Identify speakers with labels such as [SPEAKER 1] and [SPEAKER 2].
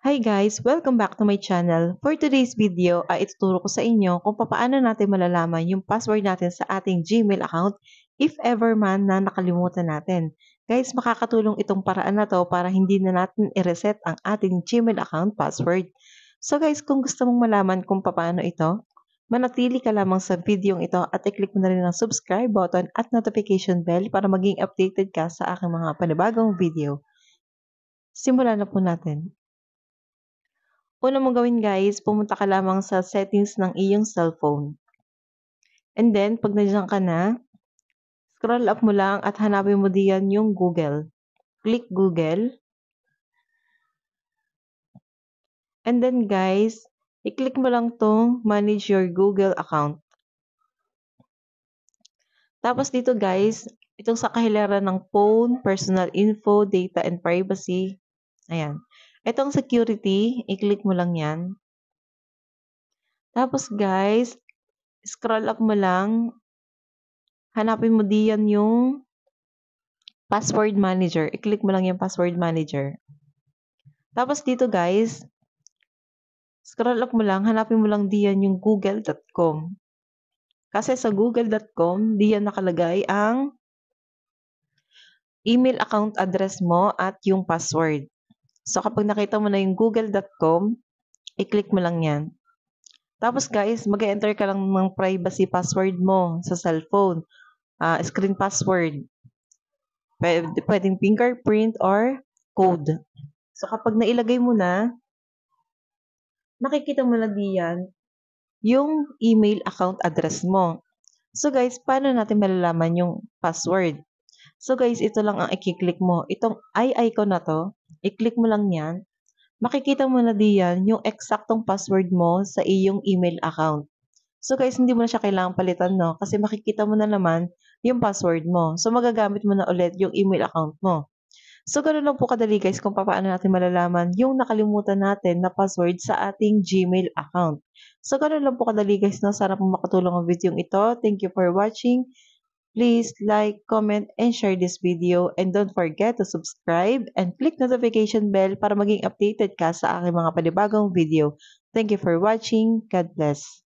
[SPEAKER 1] Hi guys! Welcome back to my channel. For today's video ay ituturo ko sa inyo kung paano natin malalaman yung password natin sa ating Gmail account if ever man na nakalimutan natin. Guys, makakatulong itong paraan na to para hindi na natin i-reset ang ating Gmail account password. So guys, kung gusto mong malaman kung paano ito, manatili ka lamang sa video ito at i-click mo na rin ang subscribe button at notification bell para maging updated ka sa aking mga panibagong video. Simulan na po natin. Una mong gawin guys, pumunta ka lamang sa settings ng iyong cellphone. And then, pag nandiyan ka na, scroll up mo lang at hanapin mo diyan yung Google. Click Google. And then guys, i-click mo lang tong manage your Google account. Tapos dito guys, itong sa kahiliran ng phone, personal info, data and privacy. Ayan. Itong security, i-click mo lang yan. Tapos guys, scroll up mo lang. Hanapin mo diyan yung password manager. I-click mo lang yung password manager. Tapos dito guys, scroll up mo lang, hanapin mo lang diyan yung google.com. Kasi sa google.com, diyan nakalagay ang email account address mo at yung password. So kapag nakita mo na yung google.com, i-click mo lang yan. Tapos guys, mag-enter ka lang ng privacy password mo sa cellphone. Screen password. Pwedeng fingerprint or code. So kapag nailagay mo na, makikita mo na diyan yung email account address mo. So guys, paano natin malalaman yung password? So guys, ito lang ang i-click mo. Itong icon na to, i-click mo lang yan. Makikita mo na diyan yung eksaktong password mo sa iyong email account. So guys, hindi mo na siya kailangang palitan, no? Kasi makikita mo na naman yung password mo. So magagamit mo na ulit yung email account mo. So ganoon lang po kadali guys kung paano natin malalaman yung nakalimutan natin na password sa ating Gmail account. So ganoon lang po kadali guys, no? Sana po makatulong ang video ito. Thank you for watching. Please like, comment, and share this video. And don't forget to subscribe and click notification bell para maging updated ka sa aking mga panibagong video. Thank you for watching. God bless.